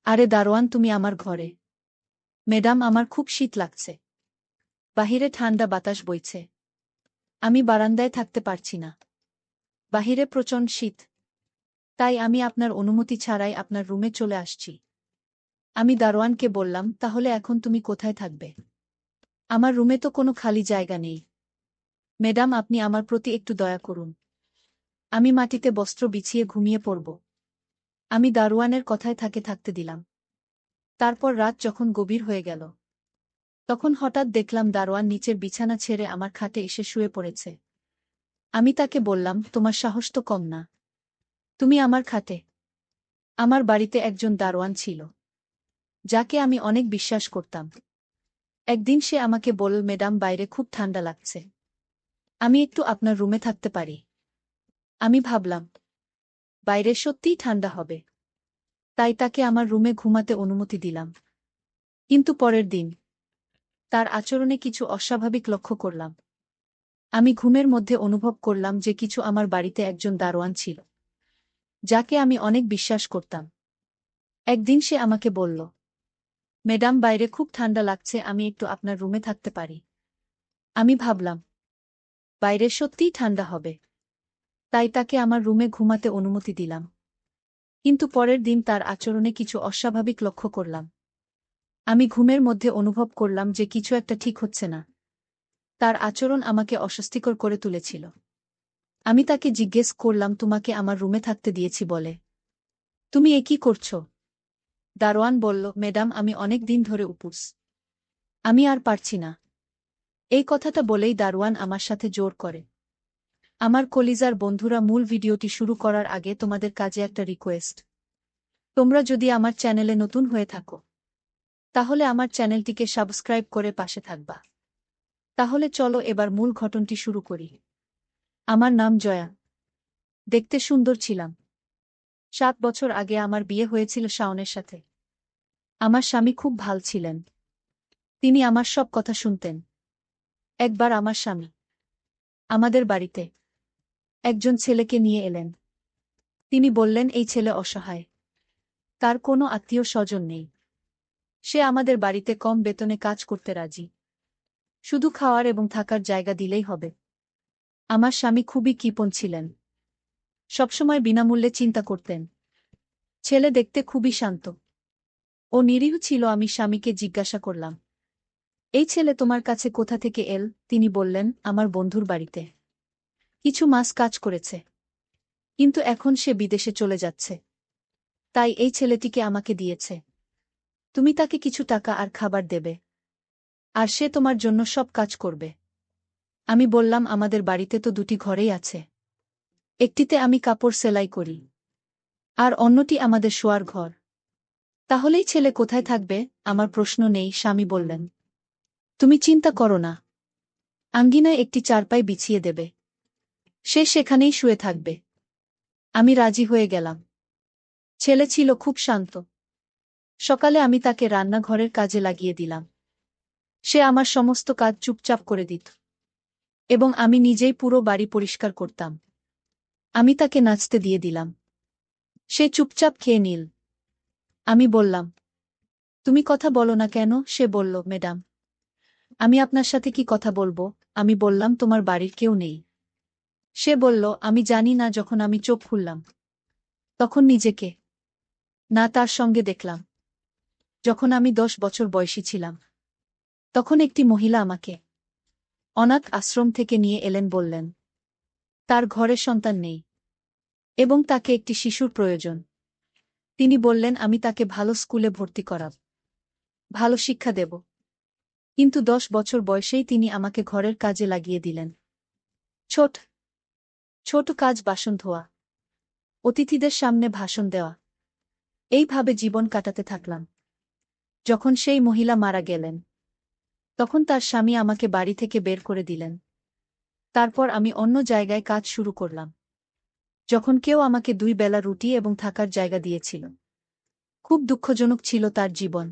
আরে দারোয়ান, তুমি আমার ঘরে? ম্যাডাম, আমার খুব শীত লাগছে। বাহিরে ঠান্ডা বাতাস বইছে। আমি বারান্দায় থাকতে পারছি না। বাহিরে প্রচণ্ড শীত। তাই আমি আপনার অনুমতি ছাড়াই আপনার রুমে চলে আসছি। আমি দারোয়ানকে বললাম, তাহলে এখন তুমি কোথায় থাকবে? আমার রুমে তো কোনো খালি জায়গা নেই। ম্যাডাম, আপনি আমার প্রতি একটু দয়া করুন। আমি মাটিতে বস্ত্র বিছিয়ে ঘুমিয়ে পড়ব। আমি দারোয়ানের কথায় থাকতে দিলাম। তারপর রাত যখন গভীর হয়ে গেল, তখন হঠাৎ দেখলাম দারোয়ান নিচের বিছানা ছেড়ে আমার খাটে এসে শুয়ে পড়েছে। আমি তাকে বললাম, তোমার সাহস তো কম না। তুমি আমার খাটে? আমার বাড়িতে একজন দারোয়ান ছিল, যাকে আমি অনেক বিশ্বাস করতাম। একদিন সে আমাকে বলল, ম্যাডাম, বাইরে খুব ঠান্ডা লাগছে। আমি একটু আপনার রুমে থাকতে পারি? আমি ভাবলাম, বাইরে সত্যিই ঠান্ডা হবে। তাই তাকে আমার রুমে ঘুমাতে অনুমতি দিলাম। কিন্তু পরের দিন তার আচরণে কিছু অস্বাভাবিক লক্ষ্য করলাম। আমি ঘুমের মধ্যে অনুভব করলাম যে কিছু আমার বাড়িতে একজন দারোয়ান ছিল, যাকে আমি অনেক বিশ্বাস করতাম। একদিন সে আমাকে বলল, ম্যাডাম, বাইরে খুব ঠান্ডা লাগছে, আমি একটু আপনার রুমে থাকতে পারি? আমি ভাবলাম, বাইরে সত্যিই ঠান্ডা হবে। তাই তাকে আমার রুমে ঘুমাতে অনুমতি দিলাম। কিন্তু পরের দিন তার আচরণে কিছু অস্বাভাবিক লক্ষ্য করলাম। আমি ঘুমের মধ্যে অনুভব করলাম যে কিছু একটা ঠিক হচ্ছে না। তার আচরণ আমাকে অস্বস্তিকর করে তুলেছিল। আমি তাকে জিজ্ঞেস করলাম, তোমাকে আমার রুমে থাকতে দিয়েছি বলে তুমি এ কি করছো? দারোয়ান বলল, ম্যাডাম, আমি অনেক দিন ধরে উপোস। আমি আর পারছি না। এই কথাটা বলেই দারোয়ান আমার সাথে জোর করে। আমার কলিজার বন্ধুরা, মূল ভিডিওটি শুরু করার আগে তোমাদের কাছে একটা রিকোয়েস্ট। তোমরা যদি আমার চ্যানেলে নতুন হয়ে থাকো, তাহলে আমার চ্যানেলটিকে সাবস্ক্রাইব করে পাশে থাকবা। তাহলে চলো এবার মূল ঘটনাটি শুরু করি। আমার নাম জয়া। দেখতে সুন্দর ছিলাম। 7 বছর আগে আমার বিয়ে হয়েছিল শাওনের সাথে। আমার স্বামী খুব ভাল ছিলেন। তিনি আমার সব কথা শুনতেন। একবার আমার স্বামী আমাদের বাড়িতে একজন ছেলেকে নিয়ে এলেন। তিনি বললেন, এই ছেলে অসহায়। তার কোনো আত্মীয় স্বজন নেই। সে আমাদের বাড়িতে কম বেতনে কাজ করতে রাজি। শুধু খাওয়ার এবং থাকার জায়গা দিলেই হবে। আমার স্বামী খুবই কৃপণ ছিলেন। সবসময় বিনামূল্যে চিন্তা করতেন। ছেলে দেখতে খুবই শান্ত ও নিরীহ ছিল। আমি স্বামীকে জিজ্ঞাসা করলাম, এই ছেলে তোমার কাছে কোথা থেকে এল? তিনি বললেন, আমার বন্ধুর বাড়িতে কিছু মাস কাজ করেছে, কিন্তু এখন সে বিদেশে চলে যাচ্ছে। তাই এই ছেলেটিকে আমাকে দিয়েছে। তুমি তাকে কিছু টাকা আর খাবার দেবে, আর সে তোমার জন্য সব কাজ করবে। আমি বললাম, আমাদের বাড়িতে তো 2টি ঘরেই আছে। একটিতে আমি কাপড় সেলাই করি, আর অন্যটি আমাদের শোয়ার ঘর। তাহলেই ছেলে কোথায় থাকবে? আমার প্রশ্ন নেই, স্বামী বললেন। তুমি চিন্তা করো না, আঙ্গিনায় একটি চারপাই বিছিয়ে দেবে। সে সেখানেই শুয়ে থাকবে। আমি রাজি হয়ে গেলাম। ছেলে ছিল খুব শান্ত। সকালে আমি তাকে রান্নাঘরের কাজে লাগিয়ে দিলাম। সে আমার সমস্ত কাজ চুপচাপ করে দিত, এবং আমি নিজেই পুরো বাড়ি পরিষ্কার করতাম। আমি তাকে নাচতে দিয়ে দিলাম। সে চুপচাপ খেয়ে নিল। আমি বললাম, তুমি কথা বলো না কেন? সে বলল, ম্যাডাম, আমি আপনার সাথে কি কথা বলবো? আমি বললাম, তোমার বাড়ির কেউ নেই? সে বলল, আমি জানি না। যখন আমি চোখ খুললাম, তখন নিজেকে না তার সঙ্গে দেখলাম। যখন আমি 10 বছর বয়সী ছিলাম, তখন একটি মহিলা আমাকে অনাথ আশ্রম থেকে নিয়ে এলেন। বললেন, তার ঘরে সন্তান নেই এবং তাকে একটি শিশুর প্রয়োজন। তিনি বললেন, আমি তাকে ভালো স্কুলে ভর্তি করাব, ভালো শিক্ষা দেব। কিন্তু 10 বছর বয়সেই তিনি আমাকে ঘরের কাজে লাগিয়ে দিলেন। ছোট ছোট কাজ, বাসন ধোয়া, অতিথিদের সামনে ভাষণ দেওয়া। এইভাবে জীবন কাটাতে থাকলাম। যখন সেই মহিলা মারা গেলেন, তখন তার স্বামী আমাকে বাড়ি থেকে বের করে দিলেন। তারপর আমি অন্য জায়গায় কাজ শুরু করলাম, যখন কেউ আমাকে 2 বেলা রুটি এবং থাকার জায়গা দিয়েছিল। খুব দুঃখজনক ছিল তার জীবন।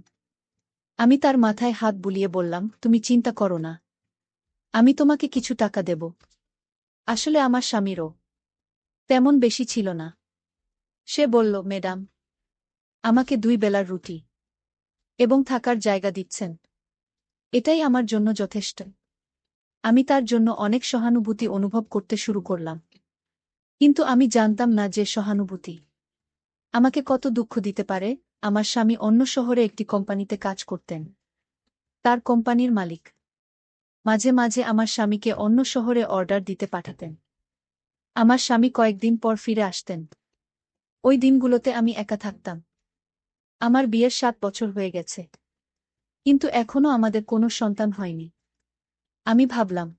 আমি তার মাথায় হাত বুলিয়ে বললাম, তুমি চিন্তা করো না, আমি তোমাকে কিছু টাকা দেব। আসলে আমার স্বামীরও তেমন বেশি ছিল না। সে বলল, ম্যাডাম, আমাকে 2 বেলার রুটি এবং থাকার জায়গা দিচ্ছেন। এটাই আমার জন্য যথেষ্ট। আমি তার জন্য অনেক সহানুভূতি অনুভব করতে শুরু করলাম। কিন্তু আমি জানতাম না যে সহানুভূতি আমাকে কত দুঃখ দিতে পারে। আমার স্বামী অন্য শহরে একটি কোম্পানিতে কাজ করতেন। তার কোম্পানির মালিক মাঝে মাঝে আমার স্বামীকে অন্য শহরে অর্ডার দিতে পাঠাতেন। আমার স্বামী কয়েকদিন পর ফিরে আসতেন। ওই দিনগুলোতে আমি একা থাকতাম। আমার বিয়ের 7 বছর হয়ে গেছে, কিন্তু এখনো আমাদের কোনো সন্তান হয়নি। আমি ভাবলাম,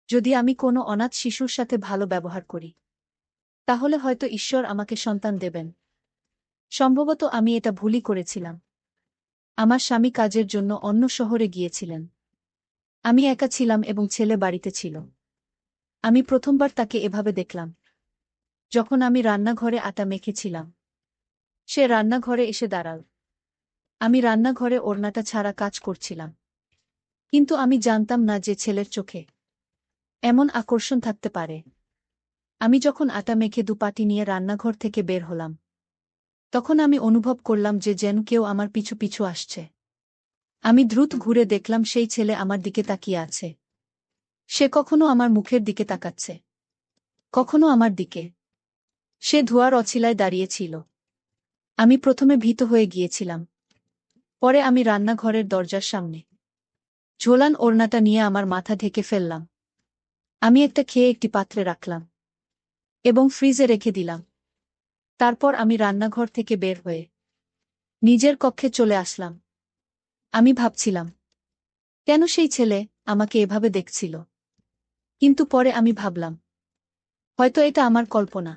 যদি আমি কোনো অনাথ শিশুর সাথে ভালো ব্যবহার করি, তাহলে হয়তো ঈশ্বর আমাকে সন্তান দেবেন। সম্ভবত আমি এটা ভুলই করেছিলাম। আমার স্বামী কাজের জন্য অন্য শহরে গিয়েছিলেন। আমি একা ছিলাম এবং ছেলে বাড়িতে ছিল। আমি প্রথমবার তাকে এভাবে দেখলাম যখন আমি রান্নাঘরে আটা মেখেছিলাম। সে রান্নাঘরে এসে দাঁড়াল। আমি রান্নাঘরে ওড়নাটা ছাড়া কাজ করছিলাম। কিন্তু আমি জানতাম না যে ছেলের চোখে এমন আকর্ষণ থাকতে পারে। আমি যখন আটা মেখে দুপাটি নিয়ে রান্নাঘর থেকে বের হলাম, তখন আমি অনুভব করলাম যে যেন কেউ আমার পিছু পিছু আসছে। আমি দ্রুত ঘুরে দেখলাম সেই ছেলে আমার দিকে তাকিয়ে আছে। সে কখনো আমার মুখের দিকে তাকাচ্ছে, কখনো আমার দিকে। সে ধোঁয়ার অছিলায় দাঁড়িয়েছিল। আমি প্রথমে ভীত হয়ে গিয়েছিলাম। পরে আমি রান্নাঘরের দরজার সামনে ঝোলান ওড়নাটা নিয়ে আমার মাথা ঢেকে ফেললাম। আমি একটা খেয়ে একটি পাত্রে রাখলাম এবং ফ্রিজে রেখে দিলাম। তারপর আমি রান্নাঘর থেকে বের হয়ে নিজের কক্ষে চলে আসলাম। আমি ভাবছিলাম, কেন সেই ছেলে আমাকে এভাবে দেখছিল। কিন্তু পরে আমি ভাবলাম, হয়তো এটা আমার কল্পনা।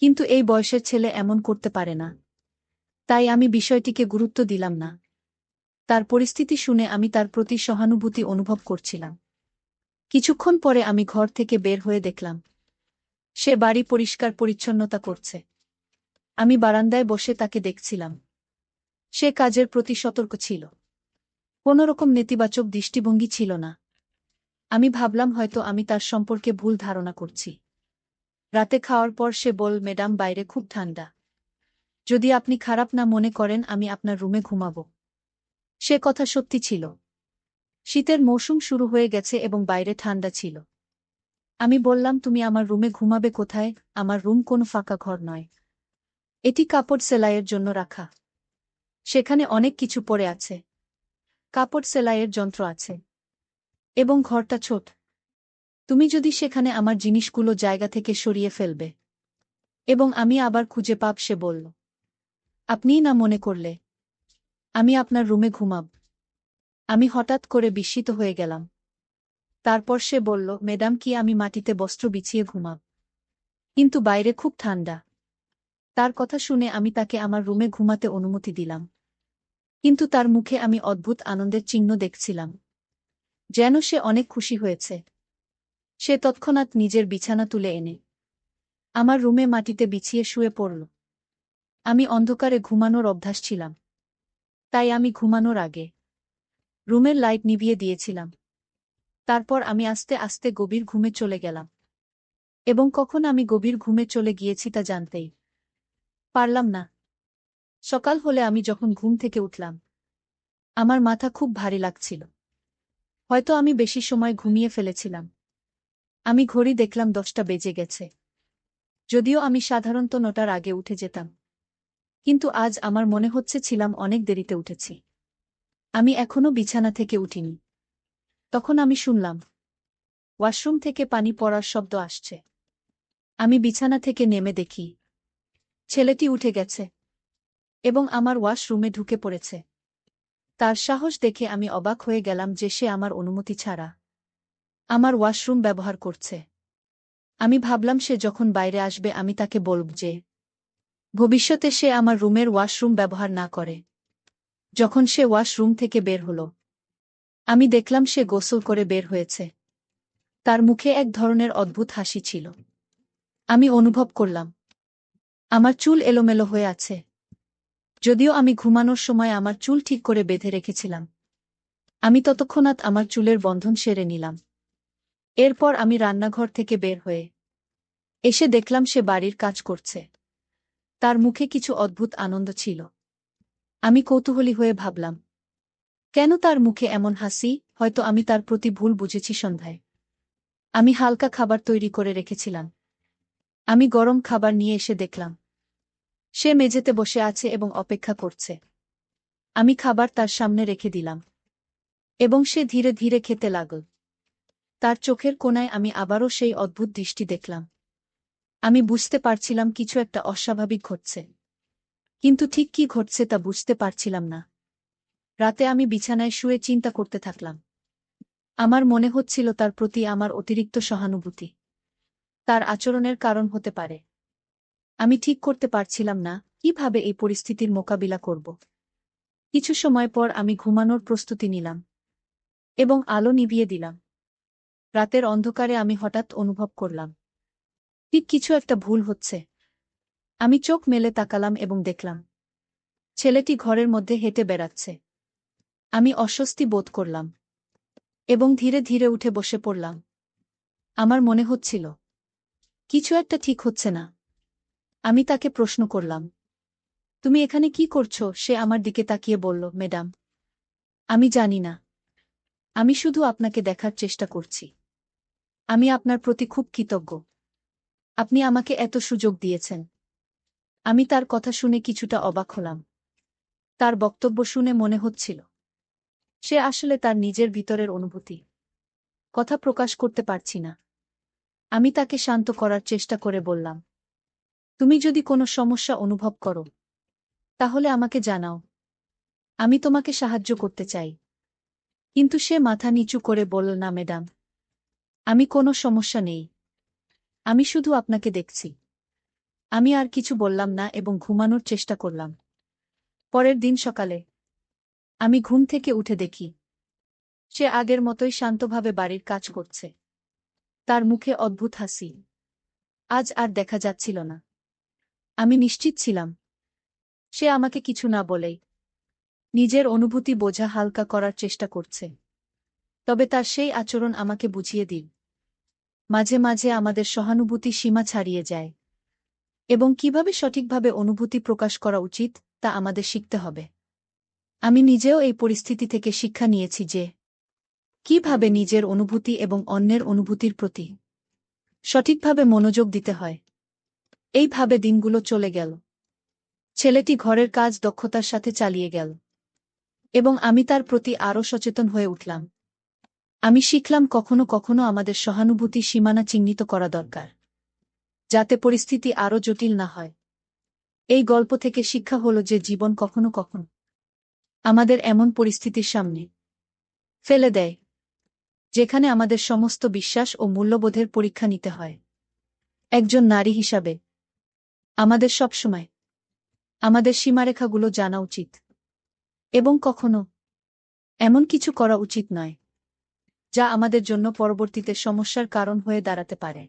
কিন্তু এই বয়সের ছেলে এমন করতে পারে না। তাই আমি বিষয়টিকে গুরুত্ব দিলাম না। তার পরিস্থিতি শুনে আমি তার প্রতি সহানুভূতি অনুভব করছিলাম। কিছুক্ষণ পরে আমি ঘর থেকে বের হয়ে দেখলাম সে বাড়ি পরিষ্কার পরিচ্ছন্নতা করছে। আমি বারান্দায় বসে তাকে দেখছিলাম। সে কাজের প্রতি সতর্ক ছিল। কোনোরকম নেতিবাচক দৃষ্টিভঙ্গি ছিল না। আমি ভাবলাম হয়তো আমি তার সম্পর্কে ভুল ধারণা করছি। রাতে খাওয়ার পর সে বলল, ম্যাডাম, বাইরে খুব ঠান্ডা। যদি আপনি খারাপ না মনে করেন আমি আপনার রুমে ঘুমাব। সে কথা সত্যি ছিল। শীতের মৌসুম শুরু হয়ে গেছে এবং বাইরে ঠান্ডা ছিল। আমি বললাম, তুমি আমার রুমে ঘুমাবে কোথায়? আমার রুম কোনো ফাঁকা ঘর নয়। এটি কাপড় সেলাইয়ের জন্য রাখা। সেখানে অনেক কিছু পড়ে আছে। কাপড় সেলাইয়ের যন্ত্র আছে এবং ঘরটা ছোট। তুমি যদি সেখানে আমার জিনিসগুলো জায়গা থেকে সরিয়ে ফেলবে এবং আমি আবার খুঁজে পাব। সে বলল, আপনিই না মনে করলে আমি আপনার রুমে ঘুমাব। আমি হঠাৎ করে বিস্মিত হয়ে গেলাম। তারপর সে বলল, ম্যাডাম, কি আমি মাটিতে বস্ত্র বিছিয়ে ঘুমাব? কিন্তু বাইরে খুব ঠান্ডা। তার কথা শুনে আমি তাকে আমার রুমে ঘুমাতে অনুমতি দিলাম। কিন্তু তার মুখে আমি অদ্ভুত আনন্দের চিহ্ন দেখছিলাম, যেন সে অনেক খুশি হয়েছে। সে তৎক্ষণাৎ নিজের বিছানা তুলে এনে আমার রুমে মাটিতে বিছিয়ে শুয়ে পড়ল। আমি অন্ধকারে ঘুমানোর অভ্যাস ছিলাম, তাই আমি ঘুমানোর আগে রুমের লাইট নিভিয়ে দিয়েছিলাম। তারপর আমি আস্তে আস্তে গভীর ঘুমে চলে গেলাম এবং কখন আমি গভীর ঘুমে চলে গিয়েছি তা জানতেই পারলাম না। সকাল হলে আমি যখন ঘুম থেকে উঠলাম, আমার মাথা খুব ভারী লাগছিল। হয়তো আমি বেশি সময় ঘুমিয়ে ফেলেছিলাম। আমি ঘড়ি দেখলাম 10টা বেজে গেছে। যদিও আমি সাধারণত 9টার আগে উঠে যেতাম, কিন্তু আজ আমার মনে হচ্ছে ছিলাম অনেক দেরিতে উঠেছি। আমি এখনো বিছানা থেকে উঠিনি। তখন আমি শুনলাম ওয়াশরুম থেকে পানি পড়ার শব্দ আসছে। আমি বিছানা থেকে নেমে দেখি ছেলেটি উঠে গেছে এবং আমার ওয়াশরুমে ঢুকে পড়েছে। তার সাহস দেখে আমি অবাক হয়ে গেলাম যে সে আমার অনুমতি ছাড়া আমার ওয়াশরুম ব্যবহার করছে। আমি ভাবলাম সে যখন বাইরে আসবে আমি তাকে বলব যে ভবিষ্যতে সে আমার রুমের ওয়াশরুম ব্যবহার না করে। যখন সে ওয়াশরুম থেকে বের হলো, আমি দেখলাম সে গোসল করে বের হয়েছে। তার মুখে এক ধরনের অদ্ভুত হাসি ছিল। আমি অনুভব করলাম আমার চুল এলোমেলো হয়ে আছে। যদিও আমি ঘুমানোর সময় আমার চুল ঠিক করে বেঁধে রেখেছিলাম। আমি ততক্ষণাৎ আমার চুলের বন্ধন সেরে নিলাম। এরপর আমি রান্নাঘর থেকে বের হয়ে এসে দেখলাম সে বাড়ির কাজ করছে। তার মুখে কিছু অদ্ভুত আনন্দ ছিল। আমি কৌতূহলী হয়ে ভাবলাম, কেন তার মুখে এমন হাসি? হয়তো আমি তার প্রতি ভুল বুঝেছি। সন্ধ্যায় আমি হালকা খাবার তৈরি করে রেখেছিলাম। আমি গরম খাবার নিয়ে এসে দেখলাম সে মেঝেতে বসে আছে এবং অপেক্ষা করছে। আমি খাবার তার সামনে রেখে দিলাম এবং সে ধীরে ধীরে খেতে লাগল। তার চোখের কোণায় আমি আবারও সেই অদ্ভুত দৃষ্টি দেখলাম। আমি বুঝতে পারছিলাম কিছু একটা অস্বাভাবিক ঘটছে, কিন্তু ঠিক কী ঘটছে তা বুঝতে পারছিলাম না। রাতে আমি বিছানায় শুয়ে চিন্তা করতে থাকলাম। আমার মনে হচ্ছিল তার প্রতি আমার অতিরিক্ত সহানুভূতি তার আচরণের কারণ হতে পারে। আমি ঠিক করতে পারছিলাম না কিভাবে এই পরিস্থিতির মোকাবিলা করব। কিছু সময় পর আমি ঘুমানোর প্রস্তুতি নিলাম এবং আলো নিভিয়ে দিলাম। রাতের অন্ধকারে আমি হঠাৎ অনুভব করলাম ঠিক কিছু একটা ভুল হচ্ছে। আমি চোখ মেলে তাকালাম এবং দেখলাম ছেলেটি ঘরের মধ্যে হেঁটে বেড়াচ্ছে। আমি অস্বস্তি বোধ করলাম এবং ধীরে ধীরে উঠে বসে পড়লাম। আমার মনে হচ্ছিল কিছু একটা ঠিক হচ্ছে না। আমি তাকে প্রশ্ন করলাম, তুমি এখানে কি করছো? সে আমার দিকে তাকিয়ে বলল, ম্যাডাম, আমি জানি না। আমি শুধু আপনাকে দেখার চেষ্টা করছি। আমি আপনার প্রতি খুব কৃতজ্ঞ। আপনি আমাকে এত সুযোগ দিয়েছেন। আমি তার কথা শুনে কিছুটা অবাক হলাম। তার বক্তব্য শুনে মনে হচ্ছিল সে আসলে তার নিজের ভিতরের অনুভূতি কথা প্রকাশ করতে পারছি না। আমি তাকে শান্ত করার চেষ্টা করে বললাম, তুমি যদি কোনো সমস্যা অনুভব করো তাহলে আমাকে জানাও। আমি তোমাকে সাহায্য করতে চাই। কিন্তু সে মাথা নিচু করে বলল, না ম্যাডাম, আমি কোনো সমস্যা নেই। আমি শুধু আপনাকে দেখছি। আমি আর কিছু বললাম না এবং ঘুমানোর চেষ্টা করলাম। পরের দিন সকালে আমি ঘুম থেকে উঠে দেখি সে আগের মতোই শান্তভাবে বাড়ির কাজ করছে। তার মুখে অদ্ভুত হাসি আজ আর দেখা যাচ্ছিল না। আমি নিশ্চিত ছিলাম সে আমাকে কিছু না বলেই নিজের অনুভূতি বোঝা হালকা করার চেষ্টা করছে। তবে তার সেই আচরণ আমাকে বুঝিয়ে দিল মাঝে মাঝে আমাদের সহানুভূতি সীমা ছাড়িয়ে যায় এবং কিভাবে সঠিকভাবে অনুভূতি প্রকাশ করা উচিত তা আমাদের শিখতে হবে। আমি নিজেও এই পরিস্থিতি থেকে শিক্ষা নিয়েছি যে কিভাবে নিজের অনুভূতি এবং অন্যের অনুভূতির প্রতি সঠিকভাবে মনোযোগ দিতে হয়। এইভাবে দিনগুলো চলে গেল। ছেলেটি ঘরের কাজ দক্ষতার সাথে চালিয়ে গেল এবং আমি তার প্রতি আরও সচেতন হয়ে উঠলাম। আমি শিখলাম কখনো কখনো আমাদের সহানুভূতি সীমানা চিহ্নিত করা দরকার, যাতে পরিস্থিতি আরও জটিল না হয়। এই গল্প থেকে শিক্ষা হলো যে জীবন কখনো কখনো আমাদের এমন পরিস্থিতির সামনে ফেলে দেয় যেখানে আমাদের সমস্ত বিশ্বাস ও মূল্যবোধের পরীক্ষা নিতে হয়। একজন নারী হিসাবে আমাদের সবসময় আমাদের সীমারেখাগুলো জানা উচিত এবং কখনো এমন কিছু করা উচিত নয় যা আমাদের জন্য পরবর্তীতে সমস্যার কারণ হয়ে দাঁড়াতে পারে।